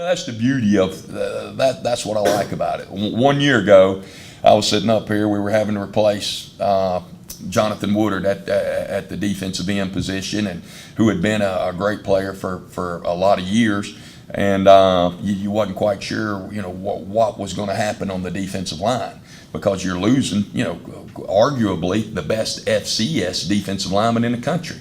that's the beauty of that. That's what I like about it. 1 year ago, I was sitting up here. We were having to replace Jonathan Woodard at the defensive end position, and who had been a great player for a lot of years. And you wasn't quite sure, what was going to happen on the defensive line, because you're losing, arguably the best FCS defensive lineman in the country.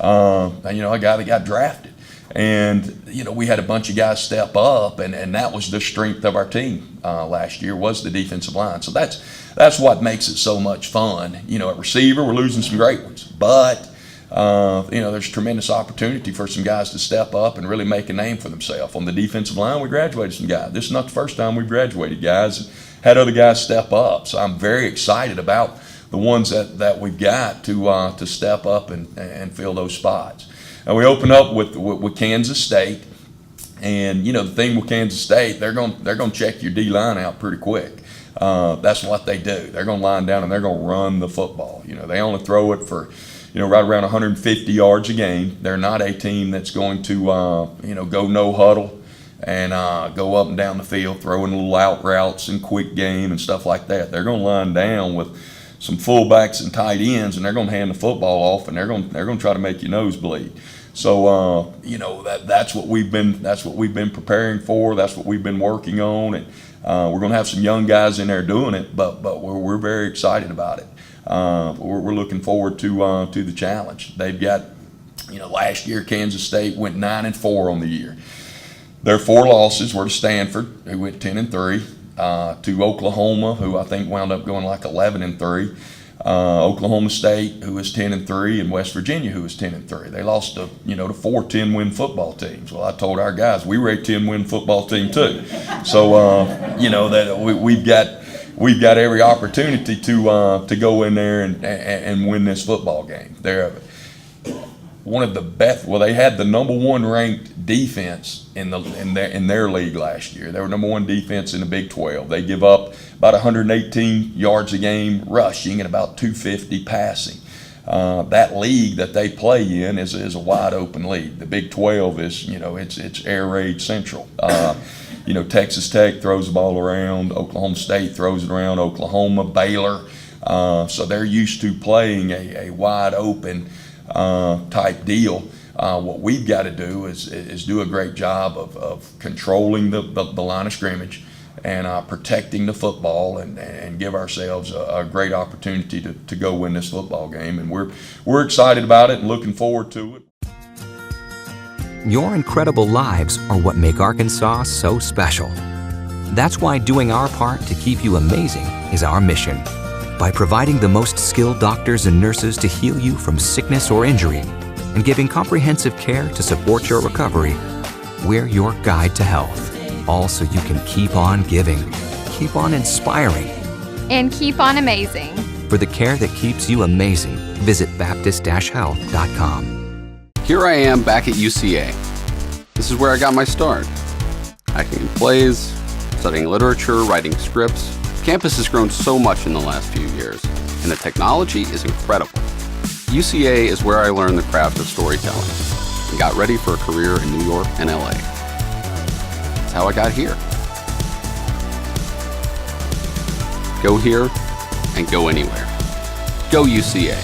A guy that got drafted. And, we had a bunch of guys step up, and that was the strength of our team last year, was the defensive line. So that's what makes it so much fun. At receiver, we're losing some great ones. But, there's tremendous opportunity for some guys to step up and really make a name for themselves. On the defensive line, we graduated some guys. This is not the first time we've graduated guys. Had other guys step up. So I'm very excited about the ones that we've got to step up and fill those spots. And we open up with Kansas State, and the thing with Kansas State, they're going to check your D line out pretty quick. That's what they do. They're going to line down and they're going to run the football. They only throw it for right around 150 yards a game. They're not a team that's going to go no huddle and go up and down the field throwing little out routes and quick game and stuff like that. They're going to line down with some fullbacks and tight ends, and they're going to hand the football off, and they're going to try to make your nose bleed. So that's what we've been preparing for. That's what we've been working on, and we're going to have some young guys in there doing it. But we're very excited about it. We're looking forward to the challenge. They've got, last year Kansas State went 9-4 on the year. Their 4 losses were to Stanford, who went 10-3, to Oklahoma, who I think wound up going like 11-3. Oklahoma State, who was 10-3, and West Virginia, who was 10-3. They lost to 4 10-win football teams. Well, I told our guys we were a 10-win football team too. So that we've got every opportunity to go in there and win this football game. They're one of the best. Well, they had the number 1 ranked defense in their league last year. They were number 1 defense in the Big 12. They give up about 118 yards a game rushing and about 250 passing. That league that they play in is a wide open league. The Big 12 is it's air raid central. Texas Tech throws the ball around. Oklahoma State throws it around. Oklahoma, Baylor. So they're used to playing a wide open type deal. What we've got to do is do a great job of controlling the line of scrimmage and protecting the football and give ourselves a great opportunity to go win this football game. And we're excited about it and looking forward to it. Your incredible lives are what make Arkansas so special. That's why doing our part to keep you amazing is our mission. By providing the most skilled doctors and nurses to heal you from sickness or injury, and giving comprehensive care to support your recovery, we're your guide to health. All so you can keep on giving, keep on inspiring, and keep on amazing. For the care that keeps you amazing, visit Baptist-Health.com. Here I am back at UCA. This is where I got my start. Acting in plays, studying literature, writing scripts. Campus has grown so much in the last few years, and the technology is incredible. UCA is where I learned the craft of storytelling and got ready for a career in New York and LA. That's how I got here. Go here and go anywhere. Go UCA.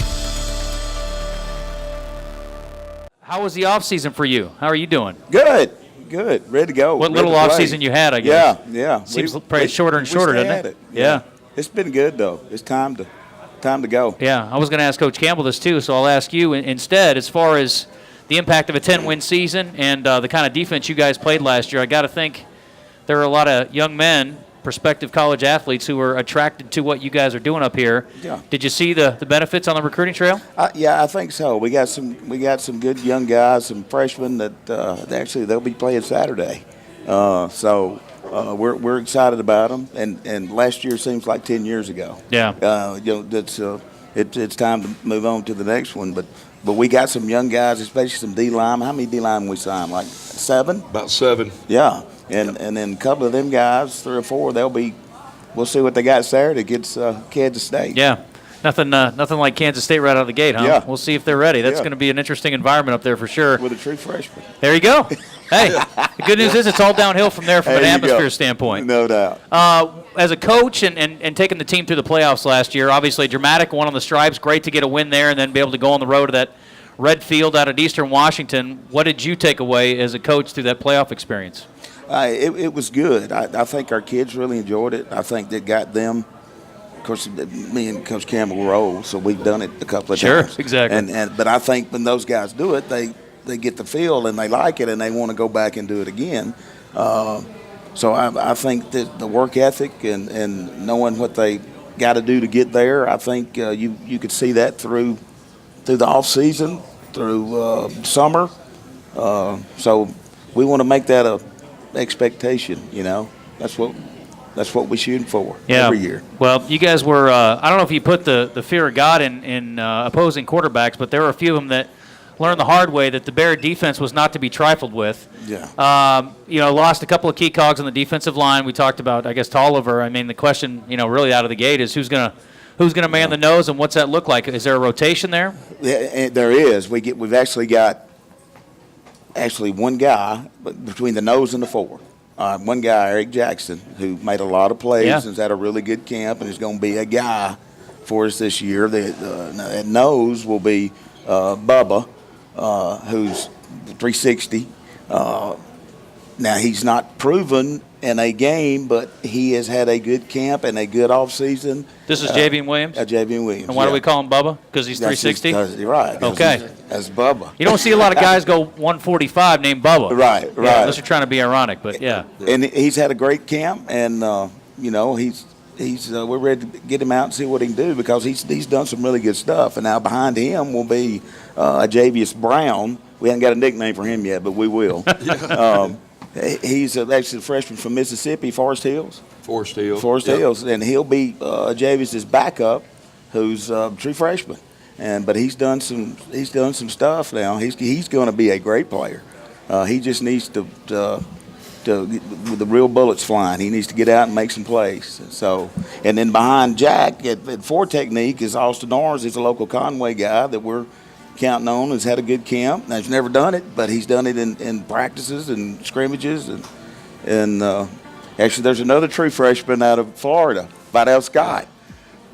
How was the off season for you? How are you doing? Good. Ready to go. What little off season you had, I guess. Yeah. Seems probably shorter and shorter, doesn't it? Yeah. It's been good though. It's time to go. Yeah, I was going to ask Coach Campbell this too, so I'll ask you instead. As far as the impact of a 10-win season and the kind of defense you guys played last year, I got to think there are a lot of young men, prospective college athletes, who are attracted to what you guys are doing up here. Yeah. Did you see the benefits on the recruiting trail? Yeah, I think so. We got some good young guys, some freshmen that actually they'll be playing Saturday. So we're excited about them. And last year seems like 10 years ago. Yeah. It's time to move on to the next one. But we got some young guys, especially some D linemen. How many D linemen we signed? Like 7? About 7. Yeah. And then a couple of them guys, 3 or 4, we'll see what they got Saturday against Kansas State. Yeah. Nothing like Kansas State right out of the gate, huh? Yeah. We'll see if they're ready. That's Yeah. going to be an interesting environment up there for sure. With a true freshman. There you go. Hey, the good news is it's all downhill from there from an There you go. atmosphere standpoint. No doubt. As a coach and taking the team through the playoffs last year, obviously a dramatic one on the Stripes. Great to get a win there and then be able to go on the road to that red field out at Eastern Washington. What did you take away as a coach through that playoff experience? It was good. I think our kids really enjoyed it. I think that got them. Of course, me and Coach Campbell roll, so we've done it a couple of times. Sure, exactly. But I think when those guys do it, they get the feel and they like it and they want to go back and do it again. So I think that the work ethic and knowing what they got to do to get there, I think you could see that through the off season, through summer. So we want to make that a expectation. That's what we're shooting for every year. Well, you guys were, I don't know if you put the fear of God in opposing quarterbacks, but there were a few of them that learned the hard way that the Bear defense was not to be trifled with. Yeah. Lost a couple of key cogs on the defensive line. We talked about, I guess, Tolliver. I mean, the question, really out of the gate is who's gonna man the nose and what's that look like? Is there a rotation there? Yeah, there is. We've actually got one guy between the nose and the four. One guy, Eric Jackson, who made a lot of plays and has had a really good camp and is going to be a guy for us this year. At nose will be Bubba, who's 360. Now, he's not proven in a game, but he has had a good camp and a good offseason. This is Javian Williams? Javian Williams. And why do we call him Bubba? Because he's 360? You're right. Okay. That's Bubba. You don't see a lot of guys go 145 named Bubba. Right. Yeah, unless you're trying to be ironic, but yeah. And he's had a great camp, and he's we're ready to get him out and see what he can do because he's done some really good stuff. And now behind him will be Javius Brown. We haven't got a nickname for him yet, but we will. He's actually a freshman from Mississippi, Forest Hills. Forest Hills, and he'll be Javius's backup, who's a true freshman. But he's done some stuff now. He's going to be a great player. He just needs to with the real bullets flying. He needs to get out and make some plays. So, and then behind Jack at 4 technique is Austin Orange. He's a local Conway guy that we're counting on. Has had a good camp. Now, he's never done it, but he's done it in practices and scrimmages. And actually, there's another true freshman out of Florida, Vidal Scott.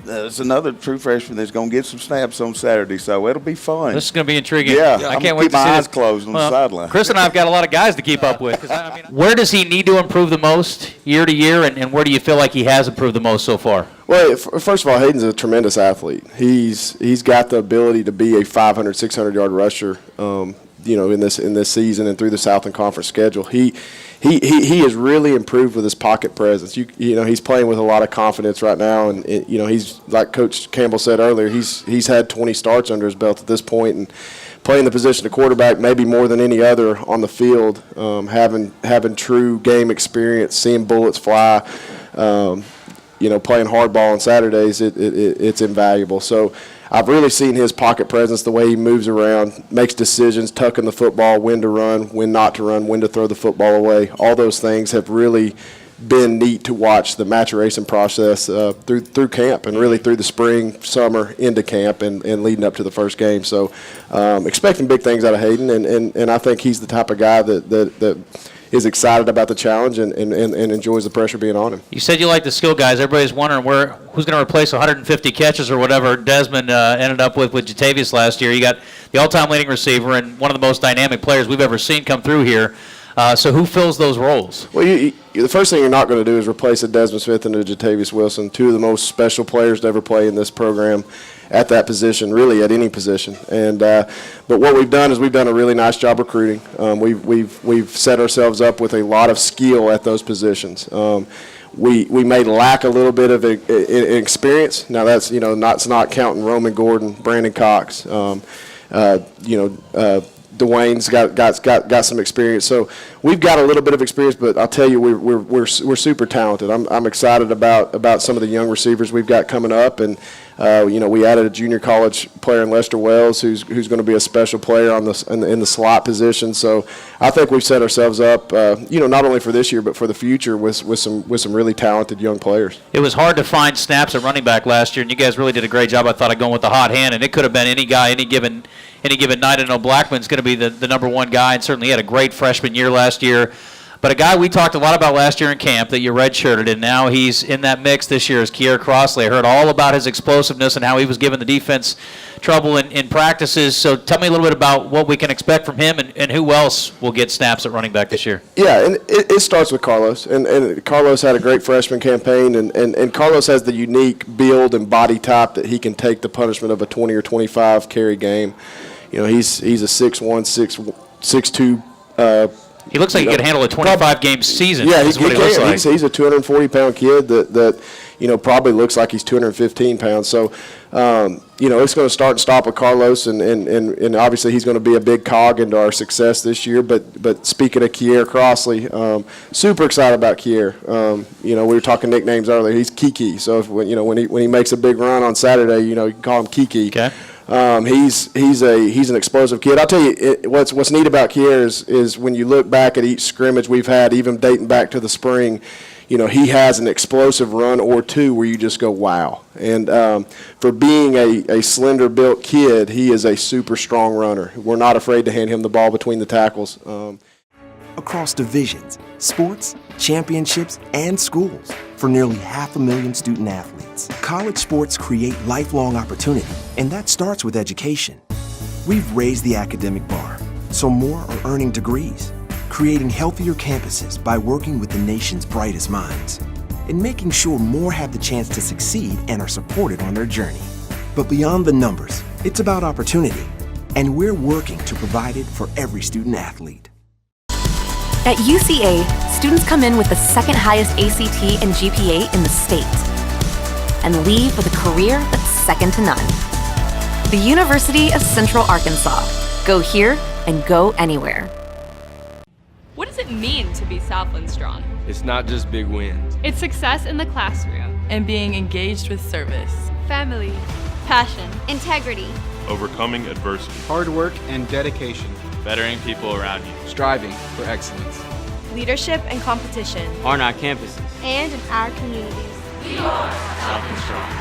There's another true freshman that's going to get some snaps on Saturday, so it'll be fun. This is going to be intriguing. Yeah, I I'm can't gonna wait keep to see my this. eyes closed on the sideline. Chris and I have got a lot of guys to keep up with. Where does he need to improve the most year to year, and where do you feel like he has improved the most so far? Well, first of all, Hayden's a tremendous athlete. He's got the ability to be a 500, 600-yard rusher. In this season and through the Southland Conference schedule, he has really improved with his pocket presence. He's playing with a lot of confidence right now, and he's like Coach Campbell said earlier. He's had 20 starts under his belt at this point, and playing the position of quarterback maybe more than any other on the field. Having true game experience, seeing bullets fly. Playing hardball on Saturdays, it's invaluable. So I've really seen his pocket presence, the way he moves around, makes decisions, tucking the football, when to run, when not to run, when to throw the football away. All those things have really been neat to watch the maturation process through camp and really through the spring, summer, into camp and leading up to the first game. So expecting big things out of Hayden, and I think he's the type of guy that is excited about the challenge and enjoys the pressure being on him. You said you like the skill guys. Everybody's wondering who's going to replace 150 catches or whatever Desmond ended up with Jatavius last year. You got the all-time leading receiver and one of the most dynamic players we've ever seen come through here. So who fills those roles? Well, the first thing you're not going to do is replace a Desmond Smith and a Jatavius Wilson, two of the most special players to ever play in this program at that position, really at any position. And but what we've done is we've done a really nice job recruiting. We've set ourselves up with a lot of skill at those positions. We may lack a little bit of experience. Now that's not counting Roman Gordon, Brandon Cox. Dwayne's got some experience, so we've got a little bit of experience. But I'll tell you, we're super talented. I'm excited about some of the young receivers we've got coming up, and We added a junior college player in Lester Wells who's going to be a special player in the slot position. So I think we've set ourselves up, not only for this year but for the future with some really talented young players. It was hard to find snaps at running back last year, and you guys really did a great job, I thought, of going with the hot hand, and it could have been any guy, any given night. I know Blackman's going to be the number one guy, and certainly he had a great freshman year last year. But a guy we talked a lot about last year in camp that you redshirted, and now he's in that mix this year is Kier Crossley. I heard all about his explosiveness and how he was giving the defense trouble in practices. So tell me a little bit about what we can expect from him and who else will get snaps at running back this year. Yeah, and it starts with Carlos. And Carlos had a great freshman campaign, and Carlos has the unique build and body type that he can take the punishment of a 20 or 25 carry game. He's a 6'1", 6'2", he looks like he could handle a 25-game season. Yeah, is what he looks like. He's a 240-pound kid that probably looks like he's 215 pounds. So, it's going to start and stop with Carlos, and obviously he's going to be a big cog into our success this year. But speaking of Kier Crossley, super excited about Kier. We were talking nicknames earlier. He's Kiki. So when he makes a big run on Saturday, you can call him Kiki. Okay. He's an explosive kid. I'll tell you what's neat about Kier is when you look back at each scrimmage we've had, even dating back to the spring, he has an explosive run or two where you just go, wow. And for being a slender-built kid, he is a super strong runner. We're not afraid to hand him the ball between the tackles. Across divisions, sports, championships, and schools, for nearly 500,000 student-athletes, college sports create lifelong opportunity, and that starts with education. We've raised the academic bar, so more are earning degrees, creating healthier campuses by working with the nation's brightest minds, and making sure more have the chance to succeed and are supported on their journey. But beyond the numbers, it's about opportunity, and we're working to provide it for every student-athlete. At UCA, students come in with the second highest ACT and GPA in the state and leave with a career that's second to none. The University of Central Arkansas. Go here and go anywhere. What does it mean to be Southland Strong? It's not just big wins. It's success in the classroom and being engaged with service, family, passion, integrity, overcoming adversity, hard work and dedication, bettering people around you, striving for excellence, leadership and competition on our campuses and in our communities. We are Southland Strong.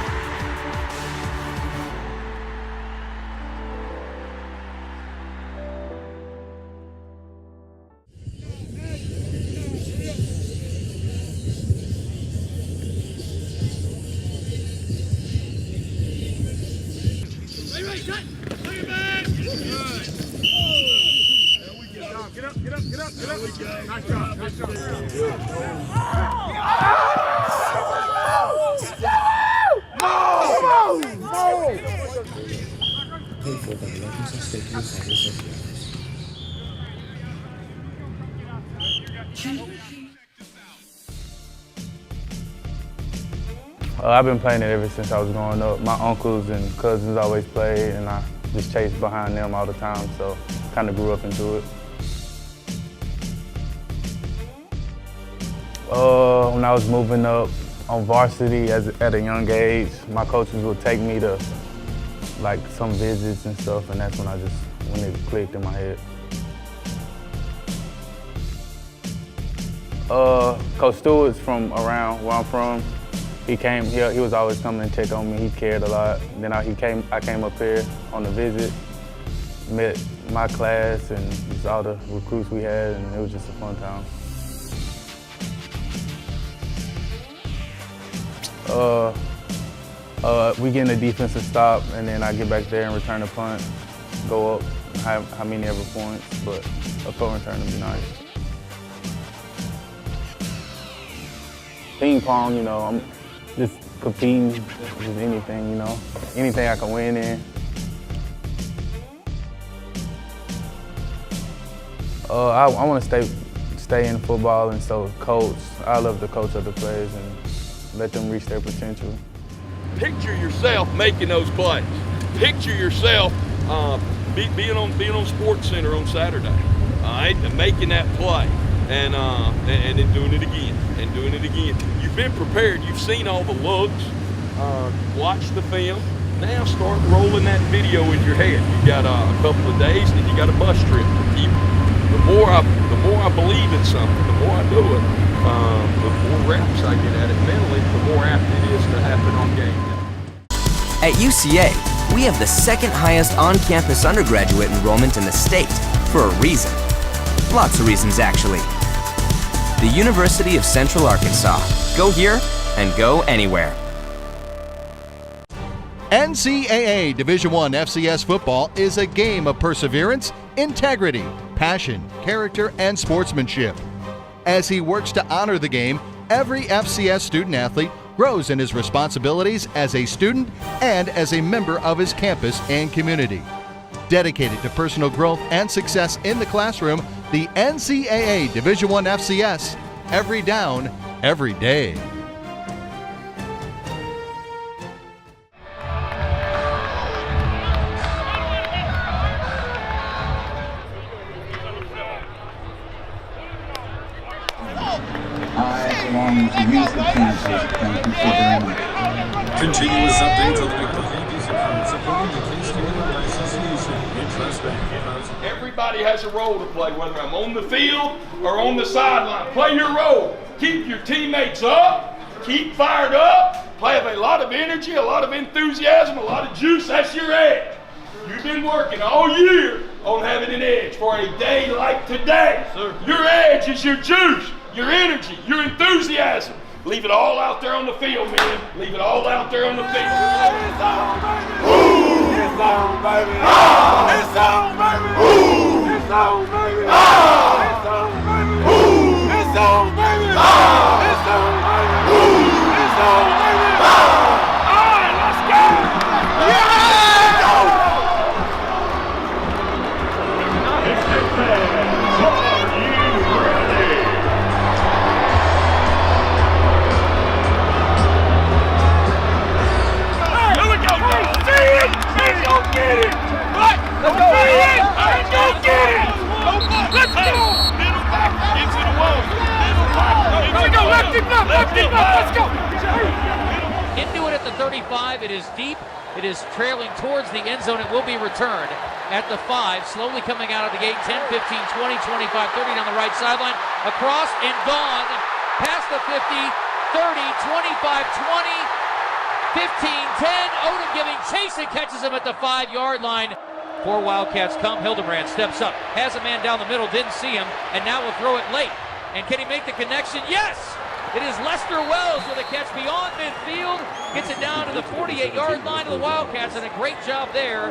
I've been playing it ever since I was growing up. My uncles and cousins always played, and I just chased behind them all the time, so kind of grew up into it. When I was moving up on varsity at a young age, my coaches would take me to like some visits and stuff, and that's when it clicked in my head. Coach Stewart's from around where I'm from. He was always coming and check on me. He cared a lot. Then I came up here on a visit, met my class and just all the recruits we had, and it was just a fun time. We get in a defensive stop, and then I get back there and return a punt, go up, how many ever points, but a punt return would be nice. Ping pong, I'm just competing with anything, anything I can win in. I want to stay in football, and so I love to coach other players and let them reach their potential. Picture yourself making those plays. Picture yourself being on SportsCenter on Saturday, all right, and making that play, and then doing it again and doing it again. You've been prepared. You've seen all the looks. watch the film. Now start rolling that video in your head. You got a couple of days, and you got a bus trip to keep. The more I believe in something, the more I do it, the more reps I get at it mentally, the more apt it is to happen on game day. At UCA, we have the second highest on-campus undergraduate enrollment in the state, for a reason. Lots of reasons, actually. The University of Central Arkansas. Go here and go anywhere. NCAA Division I FCS football is a game of perseverance, integrity, passion, character, and sportsmanship. As he works to honor the game, every FCS student-athlete grows in his responsibilities as a student and as a member of his campus and community. Dedicated to personal growth and success in the classroom, the NCAA Division I FCS, every down, every day. Continuous updates on the behaviors and supporting the K-State Association in Tre Smith. Everybody has a role to play, whether I'm on the field or on the sideline. Play your role. Keep your teammates up. Keep fired up. Have a lot of energy, a lot of enthusiasm, a lot of juice. That's your edge. You've been working all year on having an edge for a day like today. Your edge is your juice, your energy, your enthusiasm. Leave it all out there on the field, man. Leave it all out there on the field. It's on, baby. Ooh. It's on, baby. Ah. It's on, baby. Ooh. It's on, baby. Ah. It's on, baby. Ooh. It's on, baby. Ah. It's on, baby. Ooh. It's on, baby. Ah. All right, let's go. Yeah! Get it! What? Let's go! Let's go get it! Let's go! Middle back into the wall. Middle back into the wall. Left him up! Left him up! Let's go! Into it at the 35. It is deep. It is trailing towards the end zone. It will be returned at the 5. Slowly coming out of the gate. 10, 15, 20, 25, 30 down the right sideline. Across and gone. Past the 50, 30, 25, 20. 15-10, Odom giving chase and catches him at the 5-yard line. 4 Wildcats come. Hildebrand steps up, has a man down the middle, didn't see him, and now will throw it late. And can he make the connection? Yes! It is Lester Wells with a catch beyond midfield. Gets it down to the 48-yard line of the Wildcats, and a great job there.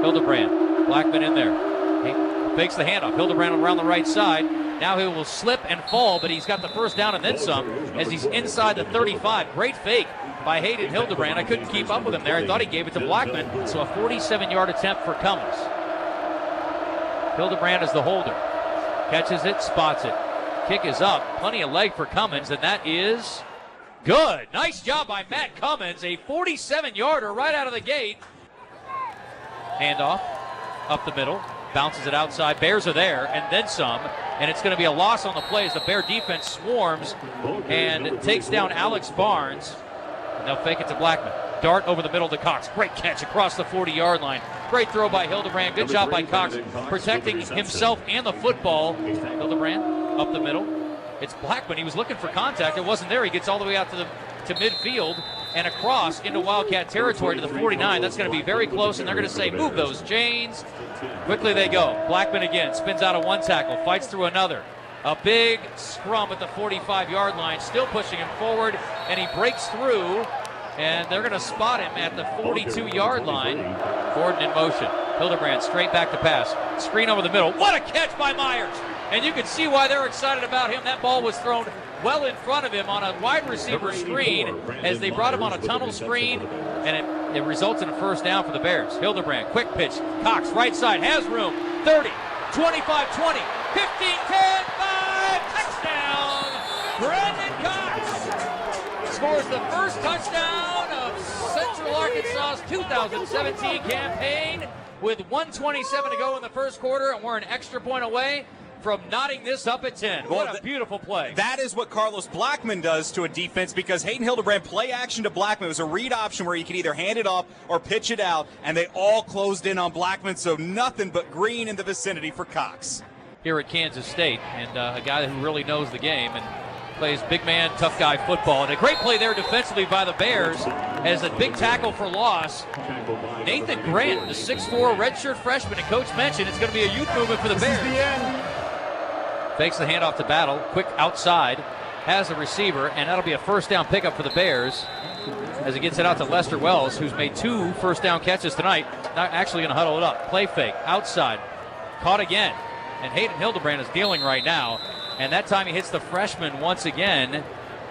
Hildebrand, Blackman in there. He fakes the handoff. Hildebrand around the right side. Now he will slip and fall, but he's got the first down and then some as he's inside the 35. Great fake by Hayden Hildebrand. I couldn't keep up with him there. I thought he gave it to Blackman. So a 47-yard attempt for Cummins. Hildebrand is the holder. Catches it, spots it. Kick is up. Plenty of leg for Cummins, and that is good. Nice job by Matt Cummins. A 47-yarder right out of the gate. Handoff up the middle. Bounces it outside. Bears are there, and then some. And it's going to be a loss on the play as the Bear defense swarms and takes down Alex Barnes. And they'll fake it to Blackman. Dart over the middle to Cox. Great catch across the 40-yard line. Great throw by Hildebrand. Good job by Cox protecting himself and the football. Hildebrand up the middle. It's Blackman. He was looking for contact. It wasn't there. He gets all the way out to midfield and across into Wildcat territory to the 49. That's going to be very close, and they're going to say, move those chains. Quickly they go. Blackman again spins out of one tackle, fights through another. A big scrum at the 45-yard line, still pushing him forward, and he breaks through, and they're going to spot him at the 42-yard line. Gordon in motion. Hildebrand straight back to pass. Screen over the middle. What a catch by Myers! And you can see why they're excited about him. That ball was thrown well in front of him on a wide receiver screen as they brought him on a tunnel screen, and it results in a first down for the Bears. Hildebrand, quick pitch. Cox, right side, has room. 30, 25, 20, 15, 10, 5, touchdown! Brandon Cox scores the first touchdown of Central Arkansas's 2017 campaign with 1:27 to go in the first quarter, and we're an extra point away from knotting this up at 10. What a beautiful play. That is what Carlos Blackman does to a defense, because Hayden Hildebrand play action to Blackman. It was a read option where he could either hand it off or pitch it out, and they all closed in on Blackman, so nothing but green in the vicinity for Cox. Here at Kansas State, and a guy who really knows the game and plays big man, tough guy football. And a great play there defensively by the Bears as a big tackle for loss. Nathan Grant, the 6'4" redshirt freshman, and Coach mentioned it's going to be a youth movement for the Bears. Fakes the handoff to Battle, quick outside, has a receiver, and that'll be a first down pickup for the Bears as he gets it out to Lester Wells, who's made 2 first down catches tonight. Not actually going to huddle it up. Play fake, outside, caught again. And Hayden Hildebrand is dealing right now. And that time he hits the freshman once again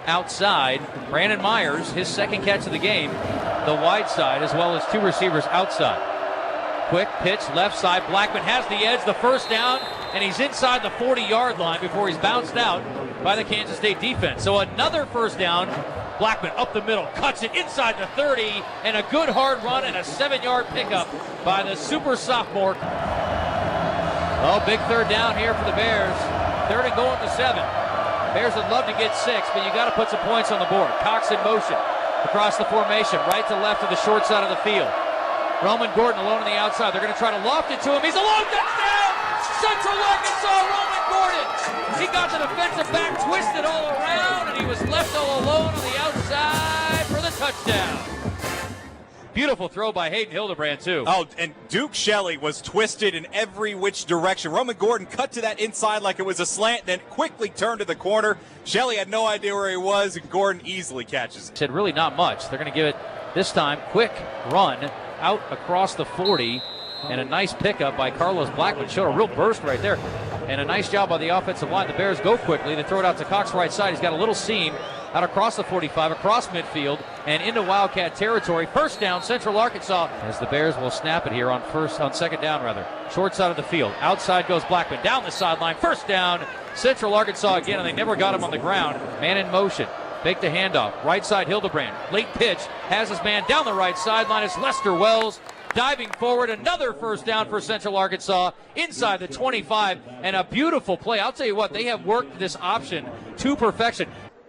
outside. Brandon Myers, his second catch of the game, the wide side, as well as 2 receivers outside. Quick pitch, left side. Blackman has the edge, the first down, and he's inside the 40-yard line before he's bounced out by the Kansas State defense. So another first down. Blackman up the middle, cuts it inside the 30, and a good hard run and a 7-yard pickup by the super sophomore. Oh, big third down here for the Bears. 3rd and going to 7. Bears would love to get 6, but you got to put some points on the board. Cox in motion across the formation, right to left of the short side of the field. Roman Gordon alone on the outside. They're going to try to loft it to him. He's a long touchdown! Central Arkansas, Roman Gordon. He got the defensive back twisted all around, and he was left all alone on the outside for the touchdown. Beautiful throw by Hayden Hildebrand, too. Oh, and Duke Shelley was twisted in every which direction. Roman Gordon cut to that inside like it was a slant, then quickly turned to the corner. Shelley had no idea where he was, and Gordon easily catches it. Said really not much. They're going to give it this time. Quick run out across the 40, and a nice pickup by Carlos Blackman. Showed a real burst right there. And a nice job by the offensive line. The Bears go quickly. They throw it out to Cox right side. He's got a little seam out across the 45, across midfield, and into Wildcat territory. First down, Central Arkansas, as the Bears will snap it here on second down, rather. Short side of the field. Outside goes Blackman, down the sideline. First down, Central Arkansas again, and they never got him on the ground. Man in motion. Fake the handoff. Right side, Hildebrand. Late pitch. Has his man down the right sideline. It's Lester Wells diving forward. Another first down for Central Arkansas inside the 25. And a beautiful play. I'll tell you what, they have worked this option to perfection.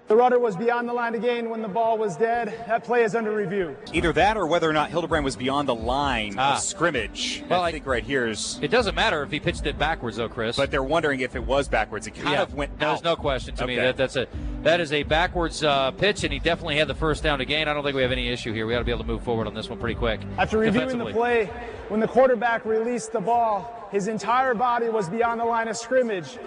The rudder was beyond the line of gain when the ball was dead. That play is under review. Either that or whether or not Hildebrand was beyond the line of scrimmage. Well, I think right here is... It doesn't matter if he pitched it backwards, though, Chris. But they're wondering if it was backwards. It kind of went out. There's no question to me. That is a backwards pitch, and he definitely had the first down to gain. I don't think we have any issue here. We ought to be able to move forward on this one pretty quick. After reviewing the play, when the quarterback released the ball, his entire body was beyond the line of scrimmage.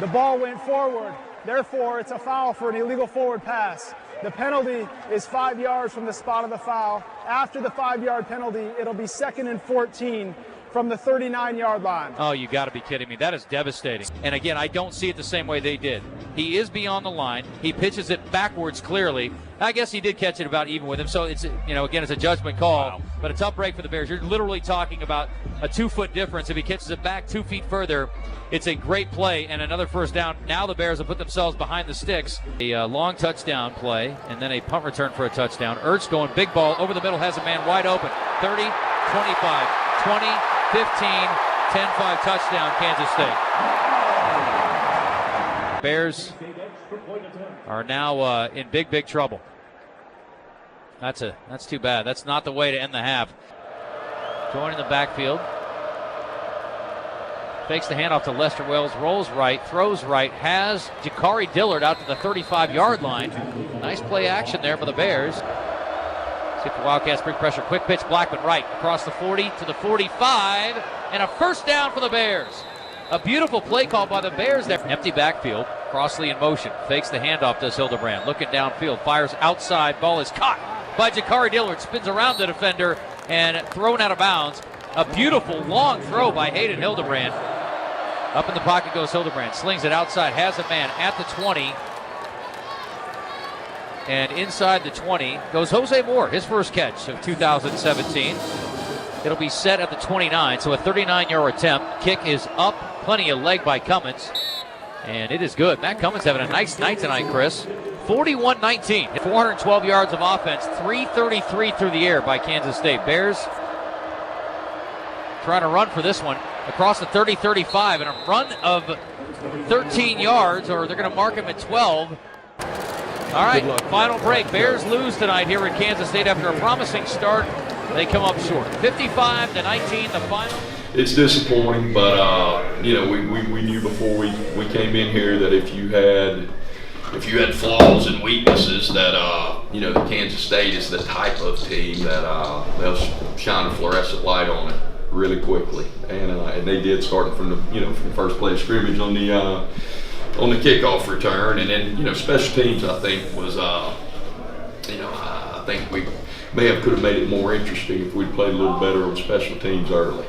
The ball went forward. Therefore, it's a foul for an illegal forward pass. The penalty is 5 yards from the spot of the foul. After the 5-yard penalty, it'll be 2nd and 14 from the 39-yard line. Oh, you got to be kidding me. That is devastating. And again, I don't see it the same way they did. He is beyond the line. He pitches it backwards clearly. I guess he did catch it about even with him. So it's, again, it's a judgment call. Wow. But a tough break for the Bears. You're literally talking about a 2-foot difference. If he catches it back 2 feet further, it's a great play and another first down. Now the Bears have put themselves behind the sticks. A long touchdown play and then a punt return for a touchdown. Ertz going big ball over the middle, has a man wide open. 30, 25, 20, 15, 10-5 touchdown, Kansas State. Bears are now in big trouble. That's too bad. That's not the way to end the half. Joining the backfield. Fakes the handoff to Lester Wells, rolls right, throws right, has Jakari Dillard out to the 35-yard line. Nice play action there for the Bears. See if the Wildcats bring pressure. Quick pitch, Blackman right across the 40 to the 45, and a first down for the Bears. A beautiful play call by the Bears there. Empty backfield, Crossley in motion, fakes the handoff to Hildebrand, looking downfield, fires outside, ball is caught by Jakari Dillard, spins around the defender and thrown out of bounds. A beautiful long throw by Hayden Hildebrand. Up in the pocket goes Hildebrand, slings it outside, has a man at the 20. And inside the 20 goes Jose Moore, his first catch of 2017. It'll be set at the 29, so a 39-yard attempt. Kick is up, plenty of leg by Cummins, and it is good. Matt Cummins having a nice night tonight, Chris. 41-19, 412 yards of offense, 333 through the air by Kansas State. Bears trying to run for this one across the 30-35, and a run of 13 yards, or they're going to mark him at 12. All right, final break. Bears lose tonight here in Kansas State after a promising start. They come up short. 55-19, the final. It's disappointing, but you know, we knew before we came in here that if you had flaws and weaknesses, that you know, Kansas State is the type of team that they'll shine a fluorescent light on it really quickly, and they did, starting from the first play of scrimmage on the kickoff return, and then special teams I think was I think we could have made it more interesting if we'd played a little better on special teams early.